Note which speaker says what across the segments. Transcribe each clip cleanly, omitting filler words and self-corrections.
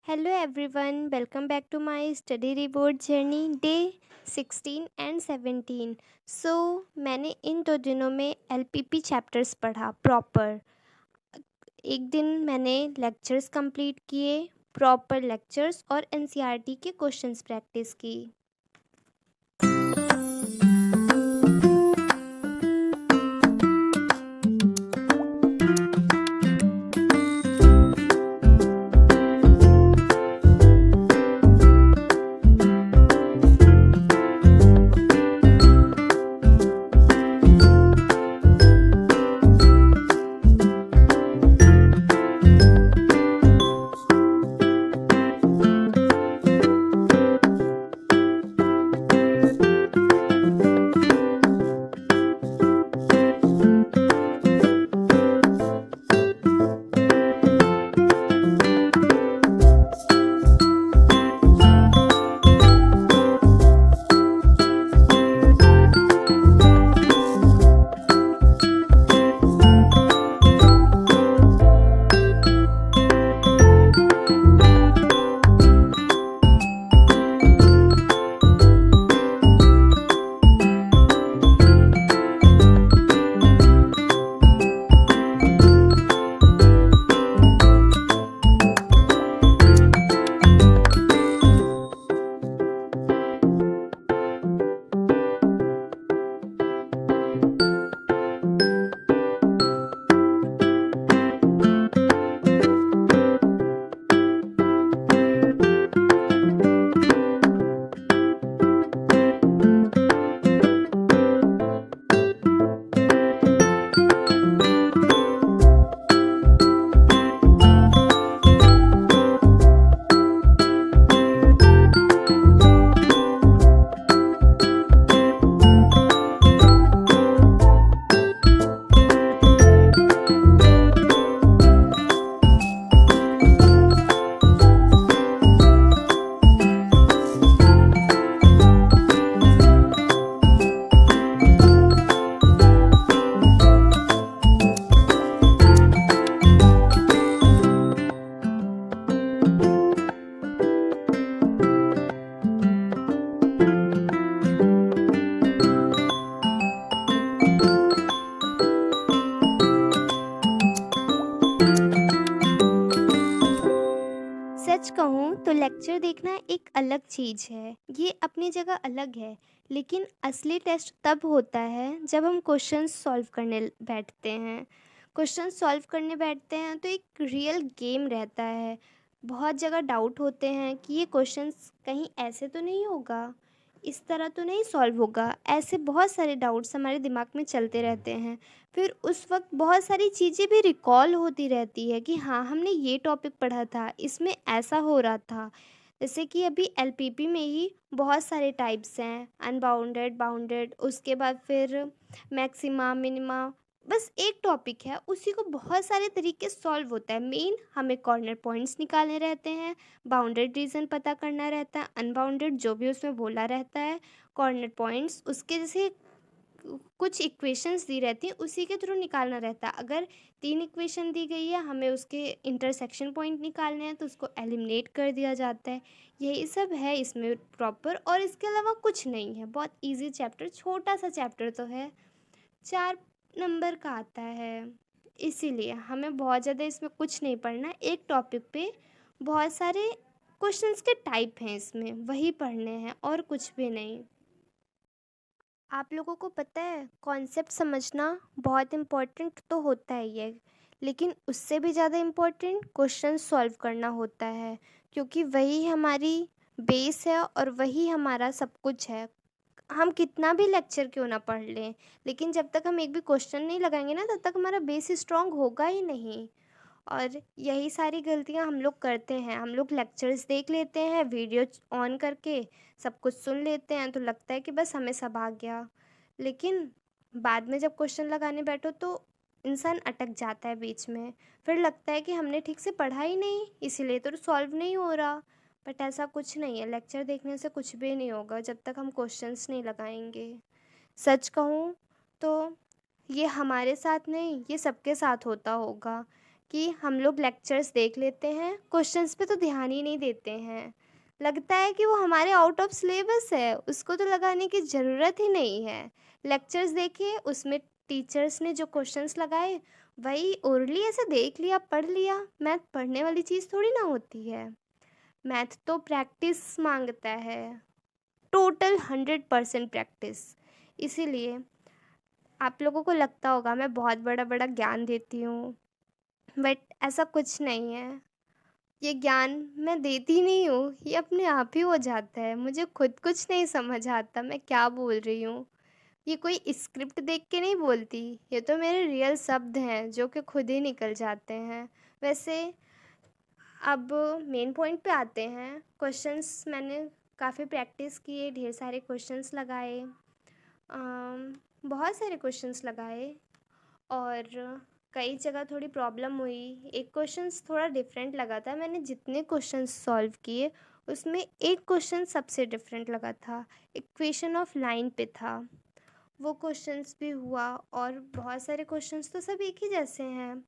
Speaker 1: Hello everyone, welcome back to my study reward journey day 16 and 17. मैंने इन 2 दिनों में LPP chapters पढ़ा proper. एक दिन मैंने लेक्चर्स कंप्लीट किए, प्रॉपर लेक्चर्स और NCERT के क्वेश्चंस प्रैक्टिस की। सच कहूँ तो लेक्चर देखना एक अलग चीज़ है, ये अपनी जगह अलग है, लेकिन असली टेस्ट तब होता है जब हम क्वेश्चंस सॉल्व करने बैठते हैं। क्वेश्चंस सॉल्व करने बैठते हैं तो एक रियल गेम रहता है। बहुत जगह डाउट होते हैं कि ये क्वेश्चंस कहीं ऐसे तो नहीं होगा, इस तरह तो नहीं सॉल्व होगा, ऐसे बहुत सारे डाउट्स हमारे दिमाग में चलते रहते हैं। फिर उस वक्त बहुत सारी चीज़ें भी रिकॉल होती रहती है कि हाँ, हमने ये टॉपिक पढ़ा था, इसमें ऐसा हो रहा था। जैसे कि अभी LPP में ही बहुत सारे टाइप्स हैं, अनबाउंडेड, बाउंडेड, उसके बाद फिर मैक्सिमा, मिनिमा। बस एक टॉपिक है, उसी को बहुत सारे तरीके सॉल्व होता है। मेन हमें कॉर्नर पॉइंट्स निकालने रहते हैं, बाउंडेड रीज़न पता करना रहता है, अनबाउंडेड जो भी उसमें बोला रहता है, कॉर्नर पॉइंट्स उसके जैसे कुछ इक्वेशंस दी रहती हैं, उसी के थ्रू निकालना रहता है। अगर 3 इक्वेशन दी गई है, हमें उसके इंटरसेक्शन पॉइंट निकालने हैं तो उसको एलिमिनेट कर दिया जाता है। यही सब है इसमें प्रॉपर, और इसके अलावा कुछ नहीं है। बहुत इजी चैप्टर, छोटा सा चैप्टर तो है, 4 नंबर का आता है। इसीलिए हमें बहुत ज़्यादा इसमें कुछ नहीं पढ़ना। एक टॉपिक पे बहुत सारे क्वेश्चंस के टाइप हैं, इसमें वही पढ़ने हैं और कुछ भी नहीं। आप लोगों को पता है, कॉन्सेप्ट समझना बहुत इम्पोर्टेंट तो होता ही है, लेकिन उससे भी ज़्यादा इम्पोर्टेंट क्वेश्चन सॉल्व करना होता है, क्योंकि वही हमारी बेस है और वही हमारा सब कुछ है। हम कितना भी लेक्चर क्यों ना पढ़ लें, लेकिन जब तक हम एक भी क्वेश्चन नहीं लगाएंगे ना, तब तक हमारा बेस स्ट्रांग होगा ही नहीं। और यही सारी गलतियां हम लोग करते हैं। हम लोग लेक्चर्स देख लेते हैं, वीडियो ऑन करके सब कुछ सुन लेते हैं, तो लगता है कि बस हमें सब आ गया, लेकिन बाद में जब क्वेश्चन लगाने बैठो तो इंसान अटक जाता है बीच में। फिर लगता है कि हमने ठीक से पढ़ा ही नहीं, इसीलिए तो सॉल्व नहीं हो रहा। बट ऐसा कुछ नहीं है, लेक्चर देखने से कुछ भी नहीं होगा जब तक हम क्वेश्चंस नहीं लगाएंगे। सच कहूँ तो ये हमारे साथ नहीं, ये सबके साथ होता होगा कि हम लोग लेक्चर्स देख लेते हैं, क्वेश्चंस पे तो ध्यान ही नहीं देते हैं। लगता है कि वो हमारे आउट ऑफ सिलेबस है, उसको तो लगाने की ज़रूरत ही नहीं है। लेक्चर्स देखिए, उसमें टीचर्स ने जो क्वेश्चंस लगाए वही ओरली ऐसे देख लिया, पढ़ लिया। मैथ पढ़ने वाली चीज़ थोड़ी ना होती है। मैथ तो प्रैक्टिस मांगता है, टोटल 100% प्रैक्टिस। इसीलिए आप लोगों को लगता होगा मैं बहुत बड़ा बड़ा ज्ञान देती हूँ, बट ऐसा कुछ नहीं है। ये ज्ञान मैं देती नहीं हूँ, ये अपने आप ही हो जाता है। मुझे खुद कुछ नहीं समझ आता मैं क्या बोल रही हूँ। ये कोई स्क्रिप्ट देख के नहीं बोलती, ये तो मेरे रियल शब्द हैं जो कि खुद ही निकल जाते हैं। वैसे अब मेन पॉइंट पे आते हैं। क्वेश्चंस मैंने काफ़ी प्रैक्टिस किए, ढेर सारे क्वेश्चंस लगाए, बहुत सारे क्वेश्चंस लगाए और कई जगह थोड़ी प्रॉब्लम हुई। एक क्वेश्चंस थोड़ा डिफरेंट लगा था। मैंने जितने क्वेश्चंस सॉल्व किए उसमें एक क्वेश्चन सबसे डिफरेंट लगा था, इक्वेशन ऑफ लाइन पे था। वो क्वेश्चंस भी हुआ और बहुत सारे क्वेश्चंस तो सब एक ही जैसे हैं।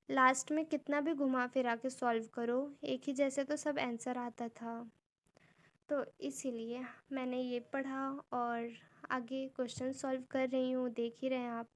Speaker 1: लास्ट में कितना भी घुमा फिरा के सॉल्व करो, एक ही जैसे तो सब आंसर आता था। तो इसीलिए मैंने ये पढ़ा और आगे क्वेश्चन सॉल्व कर रही हूँ, देख ही रहे हैं आप।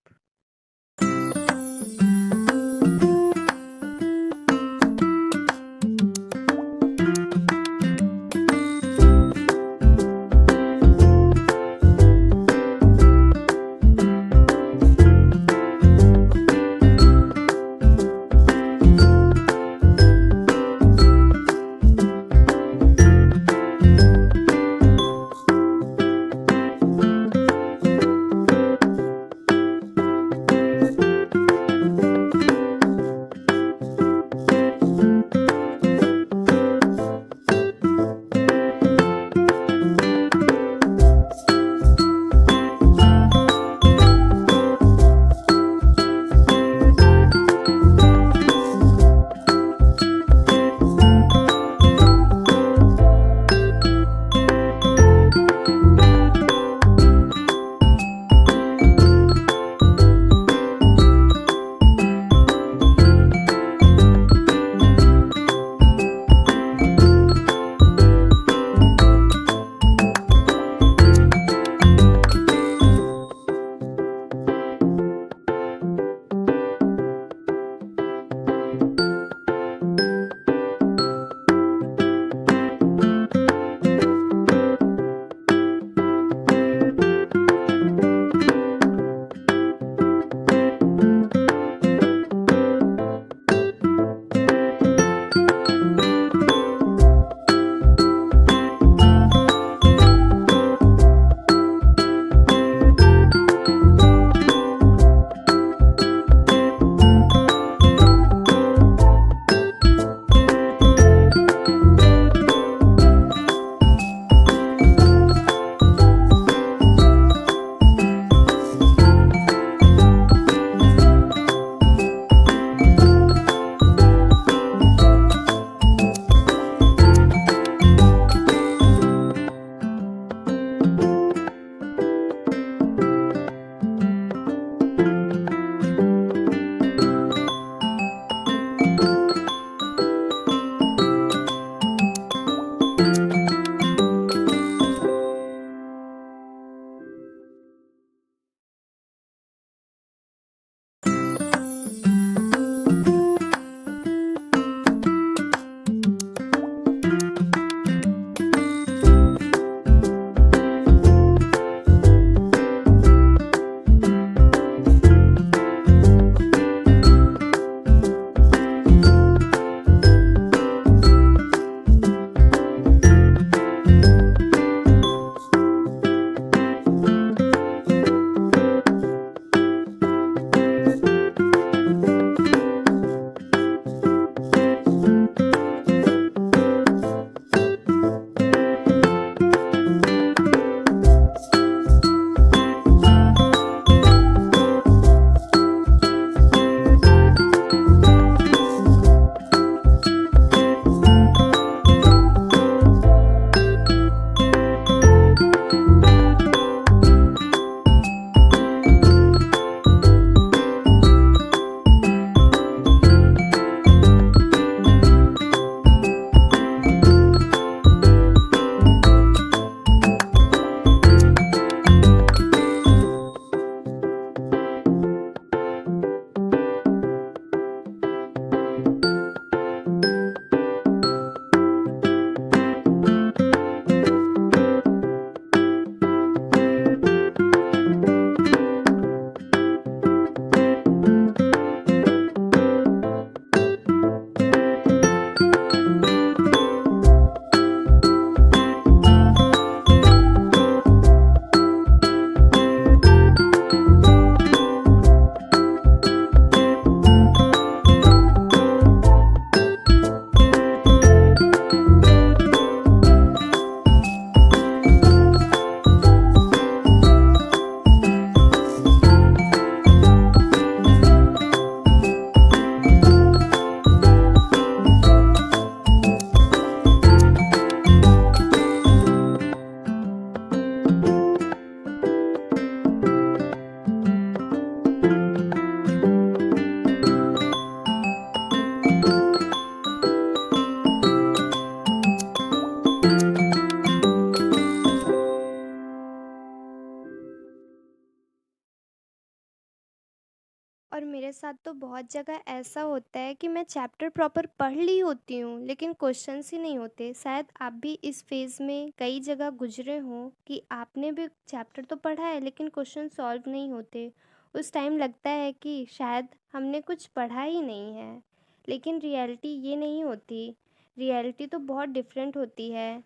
Speaker 1: साथ तो बहुत जगह ऐसा होता है कि मैं चैप्टर प्रॉपर पढ़ ली होती हूँ लेकिन क्वेश्चंस ही नहीं होते। शायद आप भी इस फेज़ में कई जगह गुजरे हों कि आपने भी चैप्टर तो पढ़ा है लेकिन क्वेश्चन सॉल्व नहीं होते। उस टाइम लगता है कि शायद हमने कुछ पढ़ा ही नहीं है। लेकिन रियलिटी ये नहीं होती। रियलिटी तो बहुत डिफरेंट होती है।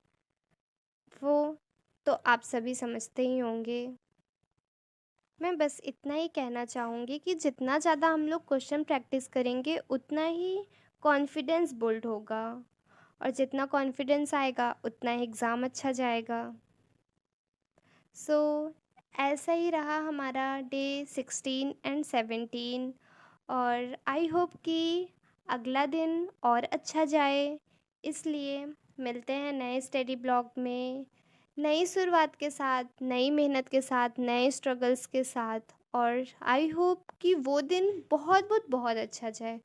Speaker 1: वो तो आप सभी समझते ही होंगे। मैं बस इतना ही कहना चाहूँगी कि जितना ज़्यादा हम लोग क्वेश्चन प्रैक्टिस करेंगे उतना ही कॉन्फिडेंस बिल्ड होगा, और जितना कॉन्फिडेंस आएगा उतना ही एग्ज़ाम अच्छा जाएगा। सो ऐसा ही रहा हमारा डे 16 एंड 17, और आई होप कि अगला दिन और अच्छा जाए। इसलिए मिलते हैं नए स्टडी ब्लॉग में, नई शुरुआत के साथ, नई मेहनत के साथ, नए स्ट्रगल्स के साथ, और आई होप कि वो दिन बहुत बहुत बहुत अच्छा जाए।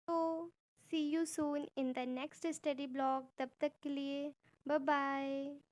Speaker 1: तो see you soon in the next study blog. तब तक के लिए बाय बाय।